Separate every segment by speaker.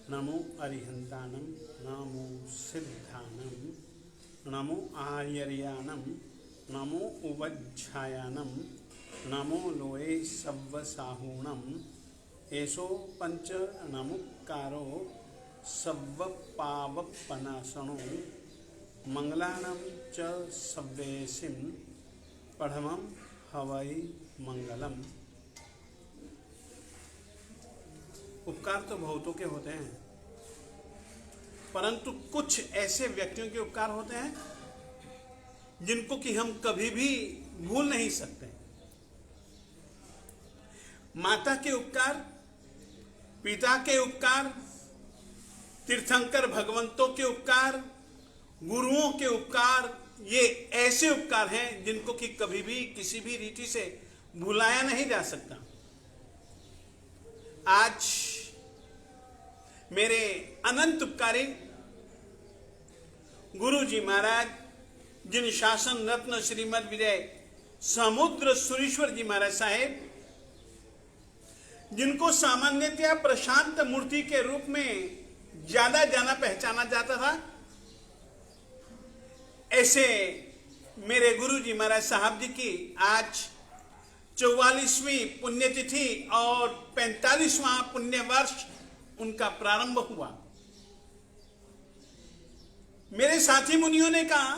Speaker 1: नमो अरिहंतानम, नमो सिद्धानम, नमो आर्यर्यानम, नमो उवज्झायानम, नमो लोए सव्वसाहूणम, एषो पंच नमुक्कारो सव्वपावपनाशनो, मंगलानां च सव्वेसिं पढ़मं हवै मंगलम। उपकार तो बहुतों के होते हैं, परंतु कुछ ऐसे व्यक्तियों के उपकार होते हैं जिनको कि हम कभी भी भूल नहीं सकते। माता के उपकार, पिता के उपकार, तीर्थंकर भगवंतों के उपकार, गुरुओं के उपकार, ये ऐसे उपकार हैं जिनको कि कभी भी किसी भी रीति से भुलाया नहीं जा सकता। आज मेरे अनंत उपकारी गुरु जी महाराज, जिन शासन रत्न श्रीमद विजय समुद्र सुरेश्वर जी महाराज साहेब, जिनको सामान्यतया प्रशांत मूर्ति के रूप में ज्यादा जाना पहचाना जाता था, ऐसे मेरे गुरु जी महाराज साहब जी की आज 44वीं पुण्यतिथि और 45वां पुण्य वर्ष उनका प्रारंभ हुआ। मेरे साथी मुनियों ने कहा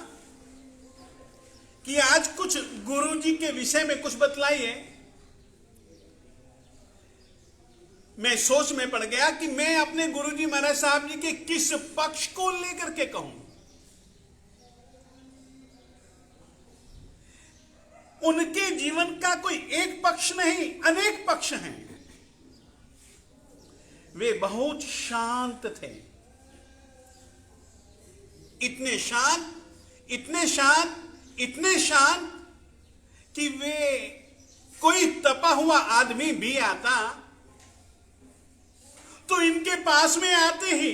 Speaker 1: कि आज कुछ गुरु जी के विषय में कुछ बतलाइए। मैं सोच में पड़ गया कि मैं अपने गुरु जी महाराज साहब जी के किस पक्ष को लेकर के कहूं। उनके जीवन का कोई एक पक्ष नहीं, अनेक पक्ष हैं। वे बहुत शांत थे, इतने शांत, इतने शांत, इतने शांत कि वे कोई तपा हुआ आदमी भी आता तो इनके पास में आते ही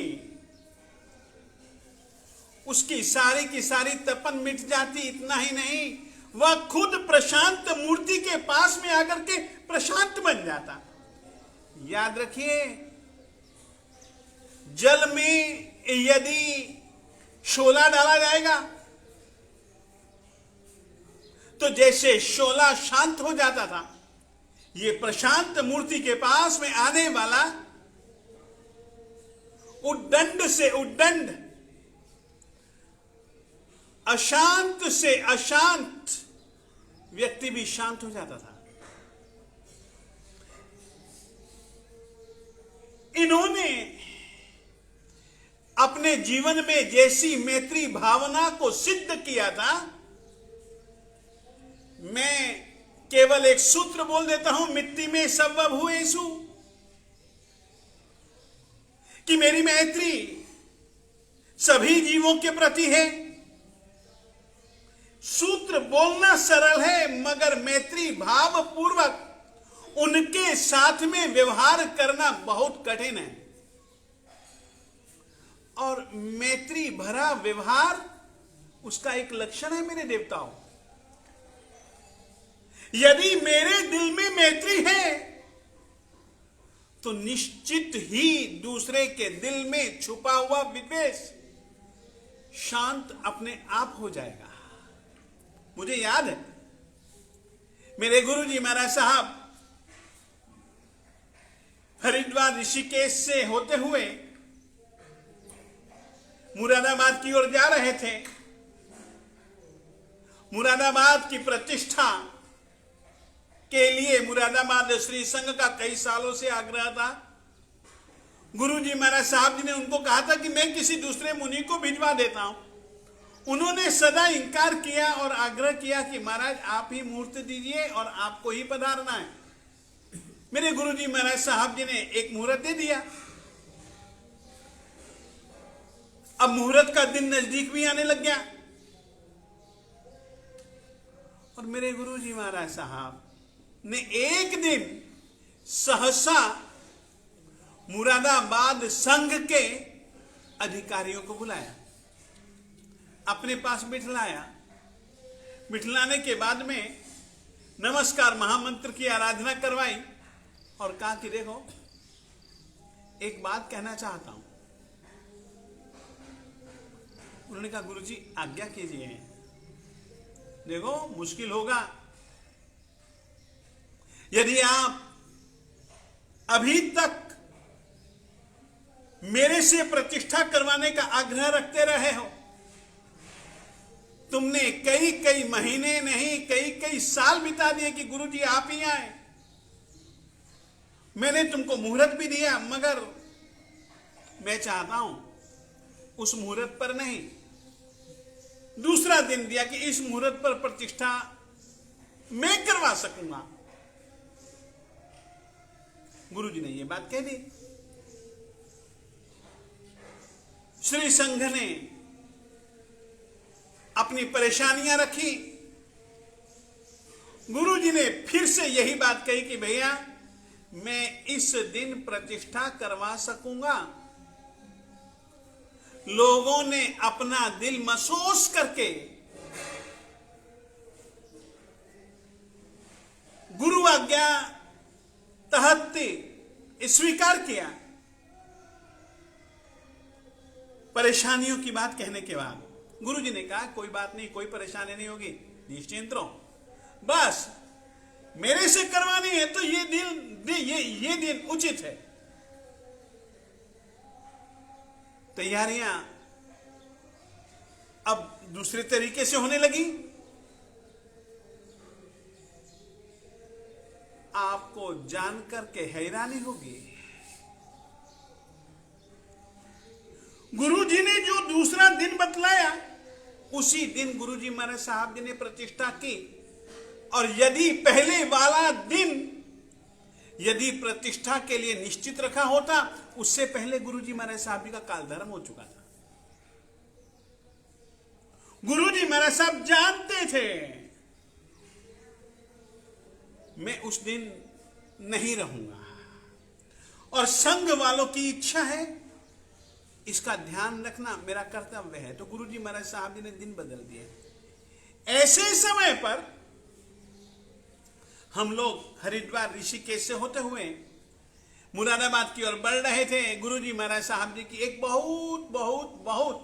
Speaker 1: उसकी सारी की सारी तपन मिट जाती। इतना ही नहीं, वह खुद प्रशांत मूर्ति के पास में आकर के प्रशांत बन जाता। याद रखिए, जल में यदि शोला डाला जाएगा तो जैसे शोला शांत हो जाता था, ये प्रशांत मूर्ति के पास में आने वाला उद्दंड से उद्दंड, अशांत से अशांत व्यक्ति भी शांत हो जाता था। इन्होंने अपने जीवन में जैसी मैत्री भावना को सिद्ध किया था, मैं केवल एक सूत्र बोल देता हूं, मिट्टी में सर्वभूतेषु, कि मेरी मैत्री सभी जीवों के प्रति है। सूत्र बोलना सरल है, मगर मैत्री भाव पूर्वक उनके साथ में व्यवहार करना बहुत कठिन है। और मैत्री भरा व्यवहार उसका एक लक्षण है मेरे देवताओं। यदि मेरे दिल में मैत्री है तो निश्चित ही दूसरे के दिल में छुपा हुआ विद्वेष शांत अपने आप हो जाएगा। मुझे याद है, मेरे गुरु जी महाराज साहब हरिद्वार ऋषिकेश से होते हुए मुरादाबाद की ओर जा रहे थे। मुरादाबाद की प्रतिष्ठा के लिए मुरादाबाद श्री संघ का कई सालों से आग्रह था। गुरु जी महाराज साहब जी ने उनको कहा था कि मैं किसी दूसरे मुनि को भिजवा देता हूं। उन्होंने सदा इंकार किया और आग्रह किया कि महाराज आप ही मुहूर्त दीजिए और आपको ही पधारना है। मेरे गुरु जी महाराज साहब जी ने एक मुहूर्त दे दिया। अब मुहूर्त का दिन नजदीक भी आने लग गया और मेरे गुरु जी महाराज साहब ने एक दिन सहसा मुरादाबाद संघ के अधिकारियों को बुलाया, अपने पास बिठलाया। बिठलाने के बाद में नमस्कार महामंत्र की आराधना करवाई और कहा कि देखो एक बात कहना चाहता हूं। उन्होंने कहा गुरुजी आज्ञा कीजिए। देखो मुश्किल होगा, यदि आप अभी तक मेरे से प्रतिष्ठा करवाने का आग्रह रखते रहे हो, तुमने कई कई महीने नहीं कई कई साल बिता दिए कि गुरुजी आप ही आए। मैंने तुमको मुहूर्त भी दिया, मगर मैं चाहता हूं उस मुहूर्त पर नहीं, दूसरा दिन दिया कि इस मुहूर्त पर प्रतिष्ठा मैं करवा सकूंगा। गुरुजी ने यह बात कह दी। श्री संघ ने अपनी परेशानियां रखी। गुरुजी ने फिर से यही बात कही कि भैया मैं इस दिन प्रतिष्ठा करवा सकूंगा। लोगों ने अपना दिल महसूस करके गुरु आज्ञा तहत स्वीकार किया। परेशानियों की बात कहने के बाद गुरुजी ने कहा कोई बात नहीं, कोई परेशानी नहीं होगी, निश्चिंत रहो, बस मेरे से करवानी है तो ये दिन उचित है। तैयारियां अब दूसरे तरीके से होने लगी। आपको जानकर के हैरानी होगी, गुरुजी ने जो दूसरा दिन बतलाया उसी दिन गुरुजी महाराज साहब जी ने प्रतिष्ठा की। और यदि पहले वाला दिन यदि प्रतिष्ठा के लिए निश्चित रखा होता, उससे पहले गुरुजी महाराज साहब जी का कालधर्म हो चुका था। गुरुजी महाराज साहब जानते थे मैं उस दिन नहीं रहूंगा, और संघ वालों की इच्छा है, इसका ध्यान रखना मेरा कर्तव्य है। तो गुरुजी महाराज साहब जी ने दिन बदल दिए। ऐसे समय पर हम लोग हरिद्वार ऋषिकेश से होते हुए मुरादाबाद की ओर बढ़ रहे थे। गुरुजी महाराज साहब जी की एक बहुत बहुत बहुत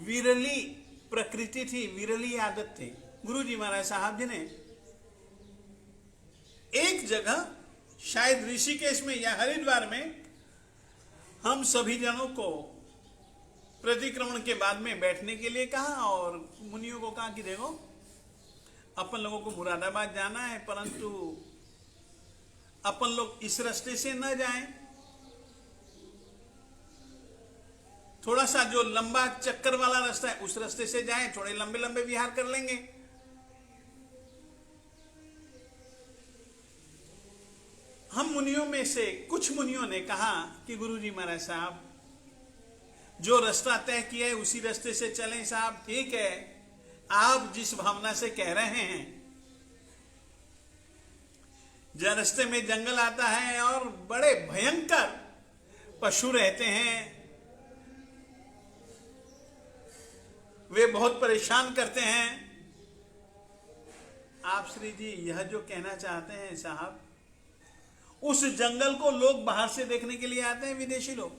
Speaker 1: विरली प्रकृति थी, विरली आदत थी। गुरुजी महाराज साहब जी ने एक जगह शायद ऋषिकेश में या हरिद्वार में हम सभी जनों को प्रतिक्रमण के बाद में बैठने के लिए कहा, और मुनियों को कहा कि देखो अपन लोगों को मुरादाबाद जाना है, परंतु अपन लोग इस रास्ते से न जाएं, थोड़ा सा जो लंबा चक्कर वाला रास्ता है उस रास्ते से जाएं, थोड़े लंबे लंबे विहार कर लेंगे। हम मुनियों में से कुछ मुनियों ने कहा कि गुरुजी महाराज साहब जो रास्ता तय किया है उसी रास्ते से चलें साहब। ठीक है, आप जिस भावना से कह रहे हैं, जब रास्ते में जंगल आता है और बड़े भयंकर पशु रहते हैं, वे बहुत परेशान करते हैं। आप श्री जी यह जो कहना चाहते हैं साहब, उस जंगल को लोग बाहर से देखने के लिए आते हैं, विदेशी लोग,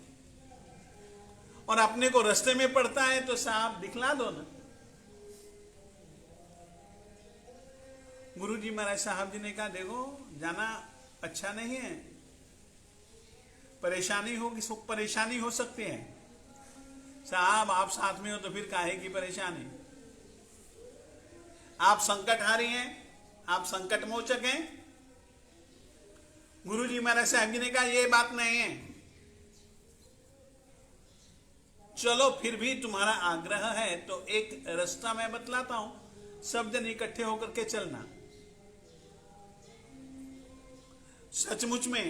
Speaker 1: और अपने को रास्ते में पड़ता है तो साहब दिखला दो ना। गुरुजी महाराज साहब जी ने कहा देखो जाना अच्छा नहीं है, परेशानी होगी, परेशानी हो सकती है साहब। आप साथ में हो तो फिर काहे की परेशानी, आप संकटहारी हैं, आप संकट मोचक हैं। गुरुजी महाराज साहब जी ने कहा यह बात नहीं है, चलो फिर भी तुम्हारा आग्रह है तो एक रास्ता मैं बतलाता हूं, सब जन इकट्ठे होकर के चलना। सचमुच में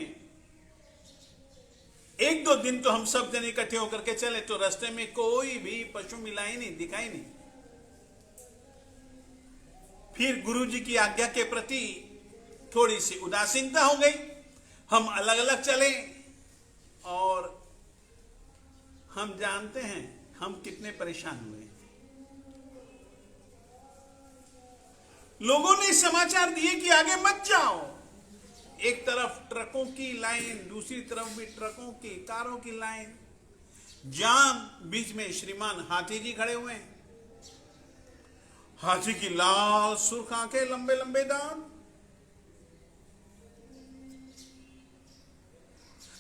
Speaker 1: एक दो दिन तो हम सब जन इकट्ठे होकर के चले तो रास्ते में कोई भी पशु मिला ही नहीं, दिखाई नहीं। फिर गुरुजी की आज्ञा के प्रति थोड़ी सी उदासीनता हो गई, हम अलग अलग चले, और हम जानते हैं हम कितने परेशान हुए। लोगों ने समाचार दिए कि आगे मत जाओ, एक तरफ ट्रकों की लाइन, दूसरी तरफ भी ट्रकों की, कारों की लाइन, जाम, बीच में श्रीमान हाथी जी खड़े हुए हैं। हाथी की लाल सुर्ख आंखें, लंबे लंबे दांत।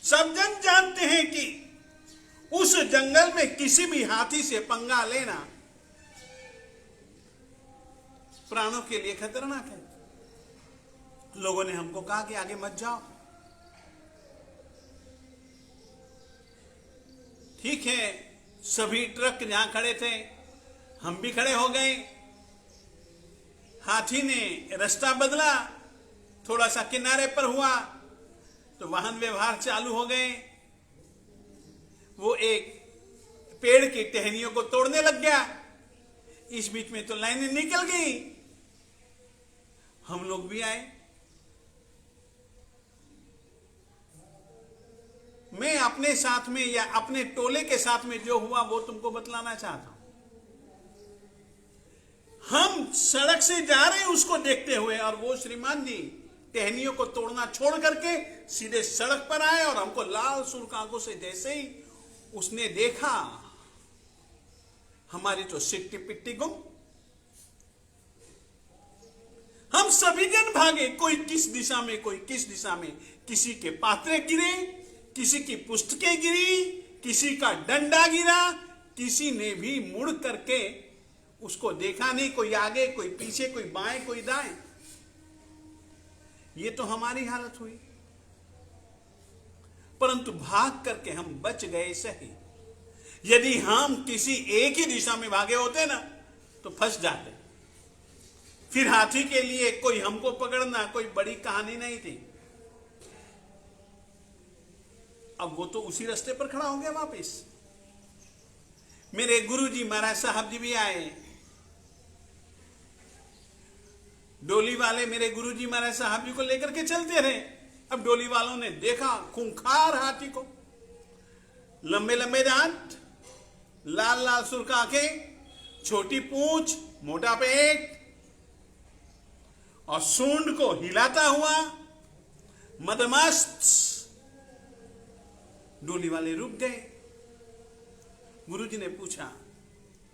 Speaker 1: सब जन जानते हैं कि उस जंगल में किसी भी हाथी से पंगा लेना प्राणों के लिए खतरनाक है। लोगों ने हमको कहा कि आगे मत जाओ। ठीक है, सभी ट्रक जहां खड़े थे हम भी खड़े हो गए। हाथी ने रास्ता बदला, थोड़ा सा किनारे पर हुआ तो वाहन व्यवहार चालू हो गए। वो एक पेड़ की टहनियों को तोड़ने लग गया। इस बीच में तो लाइनें निकल गई। हम लोग भी आए। मैं अपने साथ में या अपने टोले के साथ में जो हुआ वो तुमको बतलाना चाहता हूं। हम सड़क से जा रहे हैं उसको देखते हुए, और वो श्रीमान जी टहनियों को तोड़ना छोड़ करके सीधे सड़क पर आए और हमको लाल सुर्ख आंखों से जैसे ही उसने देखा, हमारी तो सिट्टी पिट्टी गुम। हम सभी जन भागे, कोई किस दिशा में, कोई किस दिशा में। किसी के पात्रे गिरे, किसी की पुस्तकें गिरी, किसी का डंडा गिरा, किसी ने भी मुड़ करके उसको देखा नहीं। कोई आगे, कोई पीछे, कोई बाएं, कोई दाएं। ये तो हमारी हालत हुई, परंतु भाग करके हम बच गए सही। यदि हम किसी एक ही दिशा में भागे होते ना तो फंस जाते। फिर हाथी के लिए कोई हमको पकड़ना कोई बड़ी कहानी नहीं थी। अब वो तो उसी रास्ते पर खड़ा हो गया वापिस। मेरे गुरुजी महाराज साहब जी भी आए। डोली वाले मेरे गुरुजी महाराज साहब जी को लेकर के चलते रहे। अब डोली वालों ने देखा खूंखार हाथी को, लंबे लंबे दांत, लाल लाल सुर्ख आंखें, छोटी पूंछ, मोटा पेट और सूंड को हिलाता हुआ मदमस्त। डोली वाले रुक गए। गुरुजी ने पूछा,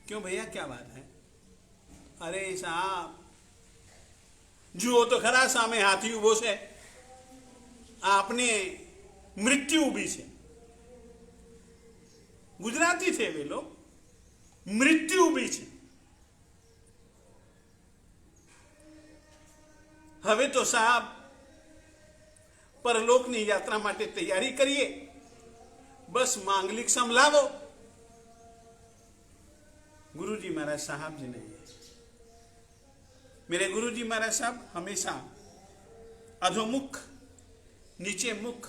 Speaker 1: क्यों भैया, क्या बात है? अरे साहब, जुओ तो खरा सामे हाथी उभो से, आपने मृत्यु उभी से। गुजराती थे वे लोग। मृत्यु उभी છે। હવે તો સાહેબ પરલોકની યાત્રા માટે તૈયારી કરીએ, બસ માંગલિક સંભળાવો। गुरुजी महाराज साहब जी ने, मेरे गुरुजी महाराज साहब हमेशा अधोमुख, नीचे मुख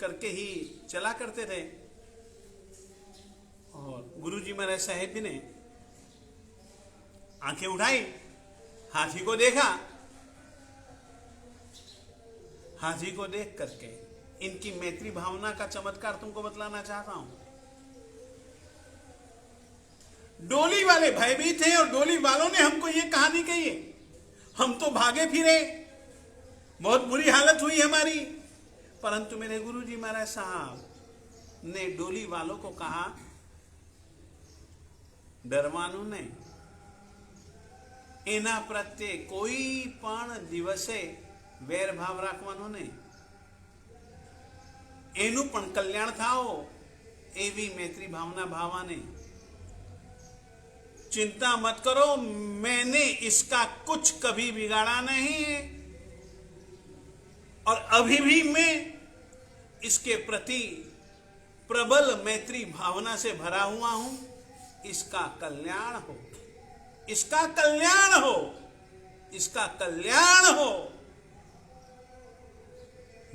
Speaker 1: करके ही चला करते थे। और गुरुजी महाराज साहेब जी ने आंखें उठाई, हाथी को देखा। हाथी को देख करके इनकी मैत्री भावना का चमत्कार तुमको बतलाना चाहता हूं। डोली वाले भयभीत थे और डोली वालों ने हमको ये कहानी कही है। हम तो भागे फिरे, बहुत बुरी हालत हुई हमारी, परंतु मेरे गुरुजी महाराज साहब ने डोली वालों को कहा, डरवानु नहीं, एना प्रत्ये कोई पण दिवसे વેર ભાવ રાખવાનો નહીં, એનું પણ કલ્યાણ થાઓ એવી મૈત્રી ભાવના ભાવાને। चिंता मत करो, मैंने इसका कुछ कभी बिगाड़ा नहीं है और अभी भी मैं इसके प्रति प्रबल मैत्री भावना से भरा हुआ हूं। इसका कल्याण हो, इसका कल्याण हो, इसका कल्याण हो।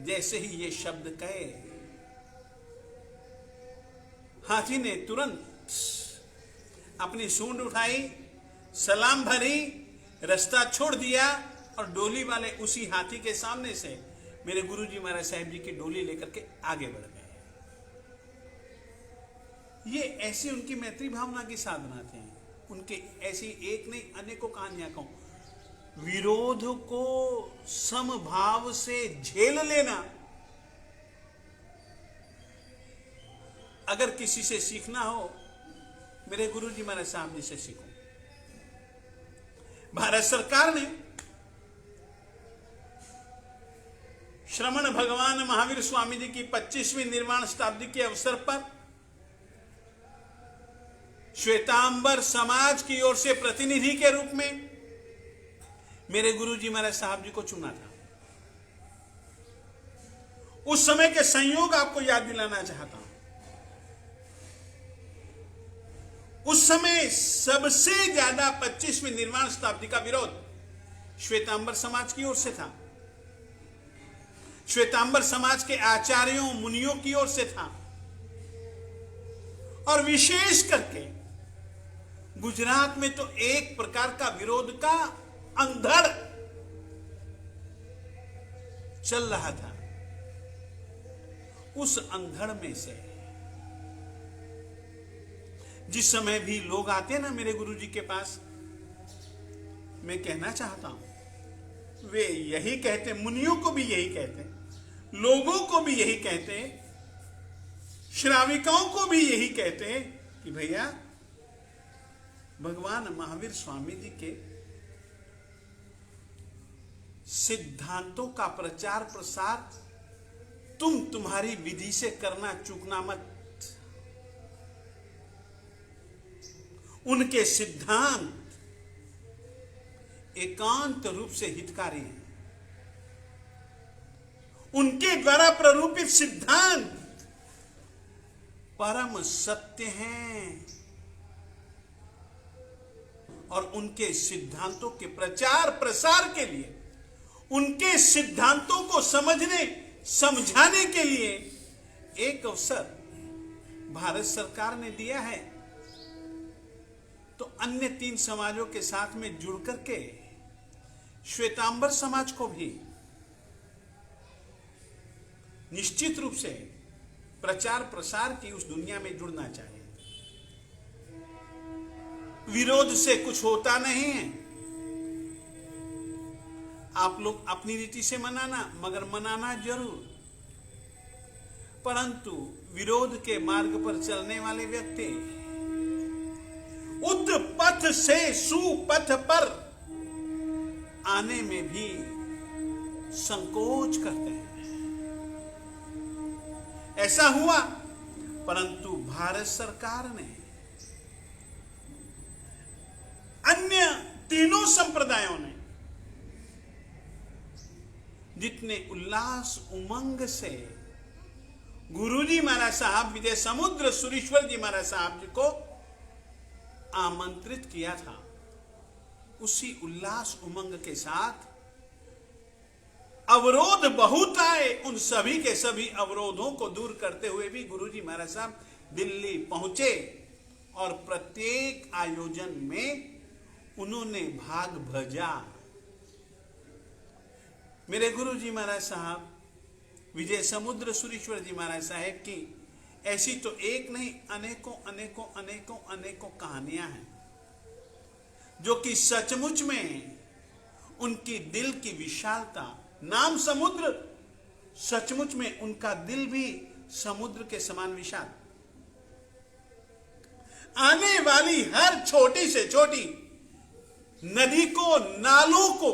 Speaker 1: जैसे ही ये शब्द कहे, हाथी ने तुरंत अपनी सूंड उठाई, सलाम भरी, रास्ता छोड़ दिया और डोली वाले उसी हाथी के सामने से मेरे गुरुजी महाराज साहब जी की डोली लेकर के आगे बढ़ गए। ये ऐसी उनकी मैत्री भावना की साधना थी। उनके ऐसी एक नहीं अनेकों कहानियां कहूं। विरोध को समभाव से झेल लेना अगर किसी से सीखना हो, मेरे गुरुजी महाराज साहब जी से सीखो। भारत सरकार ने श्रमण भगवान महावीर स्वामी जी की 25वीं निर्वाण शताब्दी के अवसर पर श्वेतांबर समाज की ओर से प्रतिनिधि के रूप में मेरे गुरुजी महाराज साहब जी को चुना था। उस समय के संयोग आपको याद दिलाना चाहता हूं। उस समय सबसे ज्यादा 25वीं निर्वाण शताब्दी का विरोध श्वेतांबर समाज की ओर से था, श्वेतांबर समाज के आचार्यों मुनियों की ओर से था, और विशेष करके गुजरात में तो एक प्रकार का विरोध का अंधड़ चल रहा था। उस अंधड़ में से जिस समय भी लोग आते हैं ना मेरे गुरुजी के पास, मैं कहना चाहता हूं वे यही कहते, मुनियों को भी यही कहते, लोगों को भी यही कहते, श्राविकाओं को भी यही कहते कि भैया भगवान महावीर स्वामी जी के सिद्धांतों का प्रचार प्रसार तुम्हारी विधि से करना चूकना मत। उनके सिद्धांत एकांत रूप से हितकारी हैं। उनके द्वारा प्ररूपित सिद्धांत परम सत्य हैं, और उनके सिद्धांतों के प्रचार प्रसार के लिए, उनके सिद्धांतों को समझने समझाने के लिए एक अवसर भारत सरकार ने दिया है। तो अन्य 3 समाजों के साथ में जुड़ करके श्वेतांबर समाज को भी निश्चित रूप से प्रचार प्रसार की उस दुनिया में जुड़ना चाहिए। विरोध से कुछ होता नहीं है। आप लोग अपनी रीति से मनाना, मगर मनाना जरूर। परंतु विरोध के मार्ग पर चलने वाले व्यक्ति उत्पथ से सुपथ पर आने में भी संकोच करते हैं। ऐसा हुआ, परंतु भारत सरकार ने अन्य तीनों संप्रदायों ने जितने उल्लास उमंग से गुरुजी महाराज साहब विजय समुद्र सुरीश्वर जी महाराज साहब जी को आमंत्रित किया था, उसी उल्लास उमंग के साथ अवरोध बहुत आए। उन सभी के सभी अवरोधों को दूर करते हुए भी गुरुजी महाराज साहब दिल्ली पहुंचे, और प्रत्येक आयोजन में उन्होंने भाग भजा। मेरे गुरुजी महाराज साहब विजय समुद्र सुरीश्वर जी महाराज साहब की ऐसी तो एक नहीं, अनेकों अनेकों अनेकों अनेकों कहानियां हैं जो कि सचमुच में उनकी दिल की विशालता, नाम समुद्र, सचमुच में उनका दिल भी समुद्र के समान विशाल। आने वाली हर छोटी से छोटी नदी को, नालों को,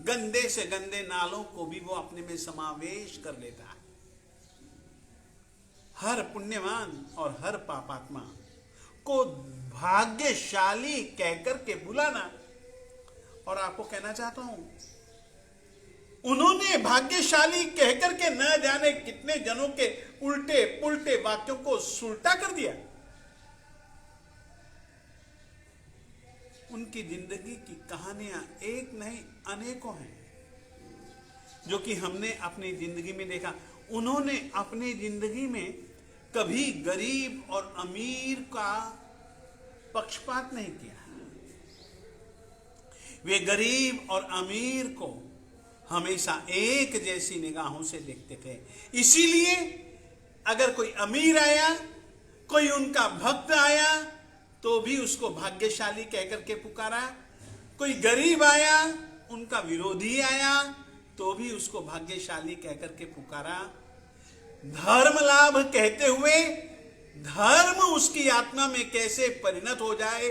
Speaker 1: गंदे से गंदे नालों को भी वो अपने में समावेश कर लेता है। हर पुण्यवान और हर पापात्मा को भाग्यशाली कहकर के बुलाना। और आपको कहना चाहता हूं, उन्होंने भाग्यशाली कहकर के न जाने कितने जनों के उल्टे पुल्टे वाक्यों को सुलटा कर दिया। उनकी जिंदगी की कहानियां एक नहीं अनेकों हैं जो कि हमने अपनी जिंदगी में देखा। उन्होंने अपनी जिंदगी में कभी गरीब और अमीर का पक्षपात नहीं किया। वे गरीब और अमीर को हमेशा एक जैसी निगाहों से देखते थे। इसीलिए अगर कोई अमीर आया, कोई उनका भक्त आया, तो भी उसको भाग्यशाली कहकर के पुकारा। कोई गरीब आया, उनका विरोधी आया तो भी उसको भाग्यशाली कहकर के पुकारा। धर्म लाभ कहते हुए धर्म उसकी आत्मा में कैसे परिणत हो जाए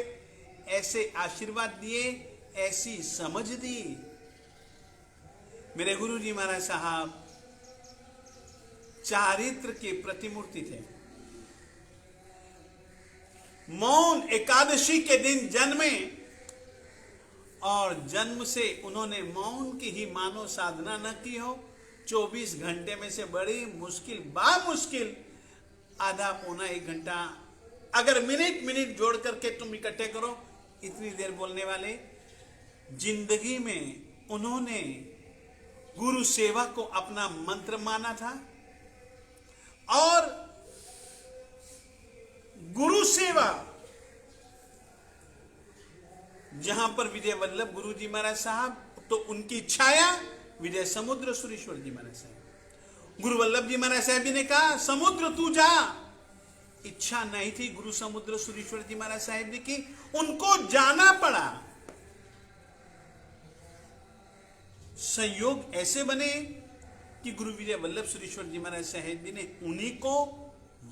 Speaker 1: ऐसे आशीर्वाद दिए, ऐसी समझ दी। मेरे गुरुजी महाराज साहब चारित्र की प्रतिमूर्ति थे। मौन एकादशी के दिन जन्मे और जन्म से उन्होंने मौन की ही मानो साधना न की हो। 24 घंटे में से बड़ी मुश्किल बामुश्किल आधा पौना 1 घंटा, अगर मिनट मिनट जोड़ करके तुम इकट्ठे करो, इतनी देर बोलने वाले। जिंदगी में उन्होंने गुरु सेवा को अपना मंत्र माना था और गुरु सेवा जहां पर विजय वल्लभ गुरु जी महाराज साहब, तो उनकी छाया विजय समुद्र सुरेश्वर जी महाराज साहब। गुरु वल्लभ जी महाराज साहब जी ने कहा समुद्र तू जा। इच्छा नहीं थी गुरु समुद्र सुरेश्वर जी महाराज साहब जी की, उनको जाना पड़ा। संयोग ऐसे बने कि गुरु विजय वल्लभ सुरेश्वर जी महाराज साहब जी ने उन्हीं को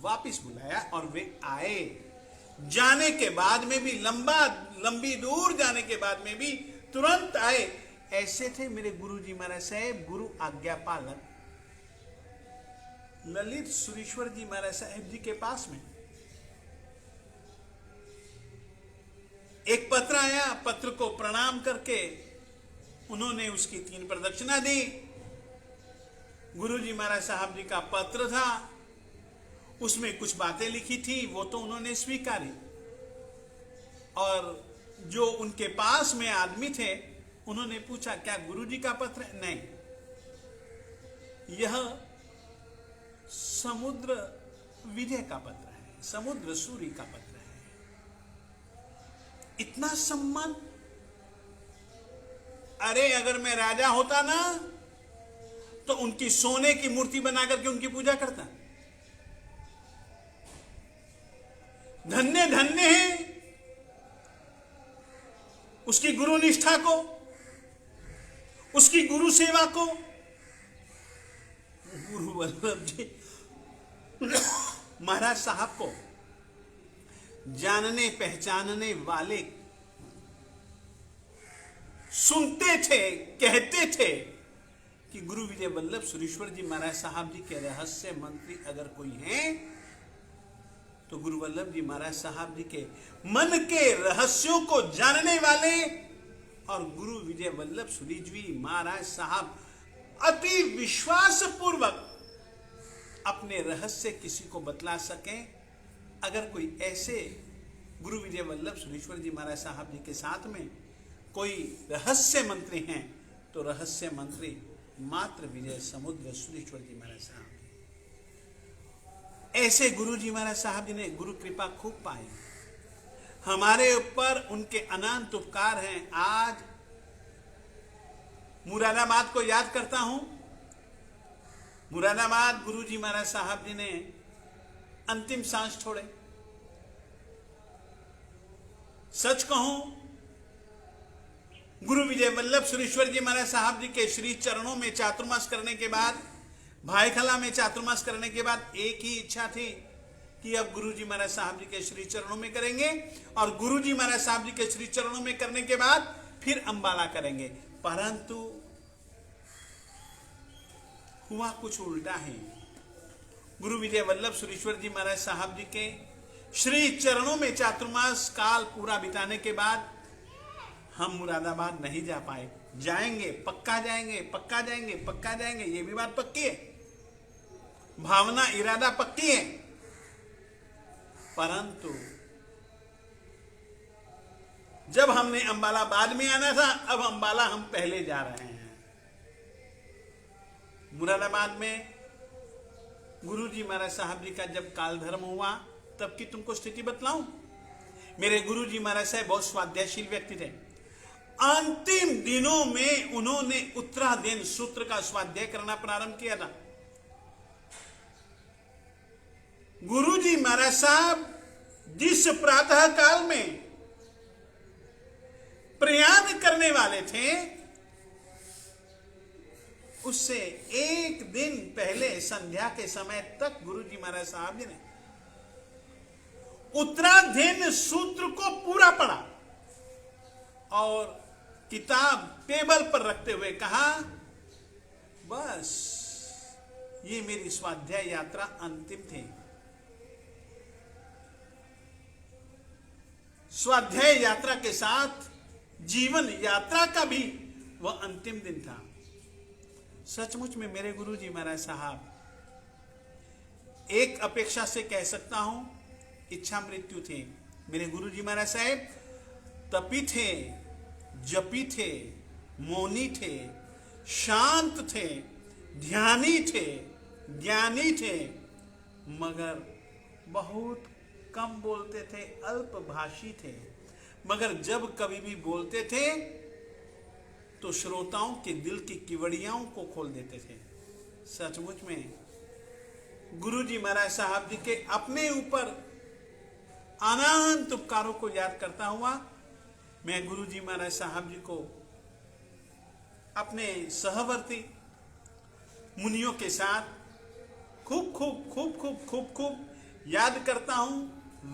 Speaker 1: वापिस बुलाया और वे आए। जाने के बाद में भी लंबी दूर जाने के बाद में भी तुरंत आए। ऐसे थे मेरे गुरु जी महाराज साहब, गुरु आज्ञा पालक ललित सुरेश्वर जी महाराज साहब जी के पास में। एक पत्र आया, पत्र को प्रणाम करके उन्होंने उसकी 3 प्रदक्षिणा दी। गुरु जी महाराज साहब जी का पत्र था, उसमें कुछ बातें लिखी थी, वो तो उन्होंने स्वीकारी। और जो उनके पास में आदमी थे उन्होंने पूछा क्या गुरु जी का पत्र है? नहीं, यह समुद्र विजय का पत्र है, समुद्र सूर्य का पत्र है। इतना सम्मान! अरे अगर मैं राजा होता ना तो उनकी सोने की मूर्ति बना करके उनकी पूजा करता। धन्य धन्य है उसकी गुरु निष्ठा को, उसकी गुरु सेवा को। गुरु वल्लभ जी महाराज साहब को जानने पहचानने वाले सुनते थे, कहते थे कि गुरु विजय वल्लभ सुरेश्वर जी महाराज साहब जी के रहस्य मंत्री अगर कोई हैं तो गुरु वल्लभ जी महाराज साहब जी के मन के रहस्यों को जानने वाले। और गुरु विजय वल्लभ सुरेश्वर जी महाराज साहब अति विश्वास पूर्वक अपने रहस्य किसी को बतला सकें। अगर कोई ऐसे गुरु विजय वल्लभ सुरेश्वर जी महाराज साहब जी के साथ में कोई रहस्य मंत्री हैं तो रहस्य मंत्री मात्र विजय समुद्र सुरेश्वर जी महाराज साहब। ऐसे गुरु जी महाराज साहब जी ने गुरु कृपा खूब पाई, हमारे ऊपर उनके अनंत उपकार हैं। आज मुरादाबाद को याद करता हूं। मुरादाबाद गुरु जी महाराज साहब जी ने अंतिम सांस छोड़े। सच कहूं, गुरु विजय वल्लभ सुरेश्वर जी महाराज साहब जी के श्री चरणों में चातुर्मास करने के बाद, भाईखला में चातुर्मास करने के बाद एक ही इच्छा थी कि अब गुरु जी महाराज साहब जी के श्री चरणों में करेंगे और गुरु जी महाराज साहब जी के श्री चरणों में करने के बाद फिर अंबाला करेंगे। परंतु हुआ कुछ उल्टा है। गुरु विजय वल्लभ सुरेश्वर जी महाराज साहब जी के श्री चरणों में चातुर्मास काल पूरा बिताने के बाद हम मुरादाबाद नहीं जा पाए। जाएंगे, पक्का जाएंगे, पक्का जाएंगे, पक्का जाएंगे, ये भी बात पक्की है, भावना इरादा पक्की है। परंतु जब हमने अंबाला बाद में आना था, अब अंबाला हम पहले जा रहे हैं। मुरादाबाद में गुरु जी महाराज साहब जी का जब काल धर्म हुआ तब की तुमको स्थिति बतलाऊं। मेरे गुरु जी महाराज साहब बहुत स्वाध्यायशील व्यक्ति थे। अंतिम दिनों में उन्होंने उत्तराधीन सूत्र का स्वाध्याय करना प्रारंभ किया था। गुरु जी महाराज साहब जिस प्रातः काल में प्रयाण करने वाले थे उससे एक दिन पहले संध्या के समय तक गुरुजी महाराज साहब जी ने उत्तराधीन सूत्र को पूरा पढ़ा और किताब टेबल पर रखते हुए कहा, बस ये मेरी स्वाध्याय यात्रा अंतिम थी। स्वाध्याय यात्रा के साथ जीवन यात्रा का भी वह अंतिम दिन था। सचमुच में मेरे गुरुजी महाराज साहब, एक अपेक्षा से कह सकता हूं, इच्छा मृत्यु थे। मेरे गुरुजी महाराज साहब तपी थे, जपी थे, मौनी थे, शांत थे, ध्यानी थे, ज्ञानी थे, मगर बहुत कम बोलते थे, अल्पभाषी थे। मगर जब कभी भी बोलते थे तो श्रोताओं के दिल की किवड़ियाओं को खोल देते थे। सचमुच में गुरुजी महाराज साहब जी के अपने ऊपर अनंत उपकारों को याद करता हुआ मैं गुरुजी महाराज साहब जी को अपने सहवर्ती मुनियों के साथ खूब खूब खूब खूब खूब खूब याद करता हूं,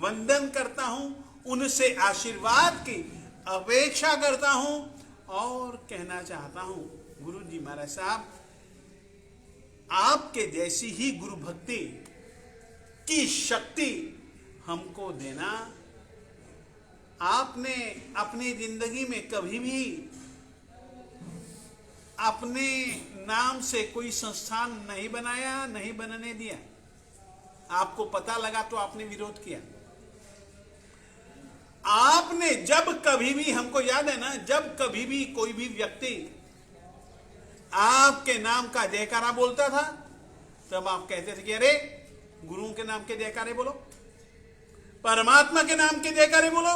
Speaker 1: वंदन करता हूं, उनसे आशीर्वाद की अपेक्षा करता हूं और कहना चाहता हूं, गुरुजी महाराज साहब, आपके जैसी ही गुरु भक्ति की शक्ति हमको देना। आपने अपनी जिंदगी में कभी भी अपने नाम से कोई संस्थान नहीं बनाया, नहीं बनने दिया। आपको पता लगा तो आपने विरोध किया। आपने जब कभी भी, हमको याद है ना, जब कभी भी कोई भी व्यक्ति आपके नाम का जयकारा बोलता था तब आप कहते थे कि अरे गुरुओं के नाम के जयकारे बोलो, परमात्मा के नाम के जयकारे बोलो,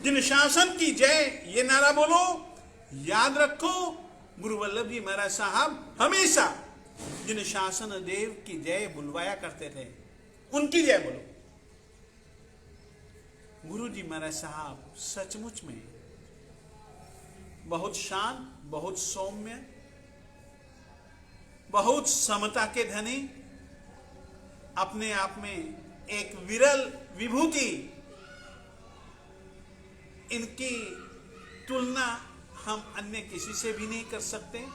Speaker 1: जिन शासन की जय, ये नारा बोलो। याद रखो, गुरु वल्लभ जी महाराज साहब हमेशा जिन शासन देव की जय बुलवाया करते थे, उनकी जय बोलो। गुरुजी महाराज साहब सचमुच में बहुत शांत, बहुत सौम्य, बहुत समता के धनी, अपने आप में एक विरल विभूति। इनकी तुलना हम अन्य किसी से भी नहीं कर सकते।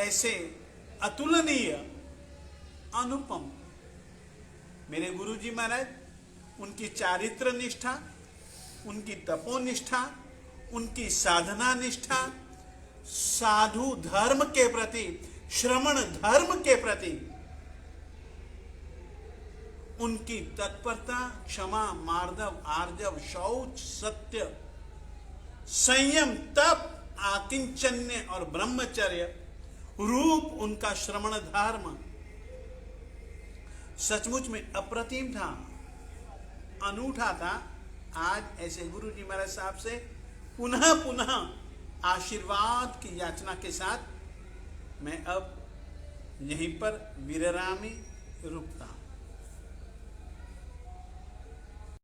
Speaker 1: ऐसे अतुलनीय, अनुपम मेरे गुरुजी महाराज, उनकी चारित्र निष्ठा, उनकी तपोनिष्ठा, उनकी साधना निष्ठा, साधु धर्म के प्रति, श्रमण धर्म के प्रति उनकी तत्परता, क्षमा, मार्दव, आर्जव, शौच, सत्य, संयम, तप, आकिंचन्य और ब्रह्मचर्य रूप उनका श्रमण धर्म सचमुच में अप्रतिम था, अनूठा था। आज ऐसे गुरुजी महाराज साहब से पुनः पुनः आशीर्वाद की याचना के साथ मैं अब यहीं पर विरामी रुकता हूं।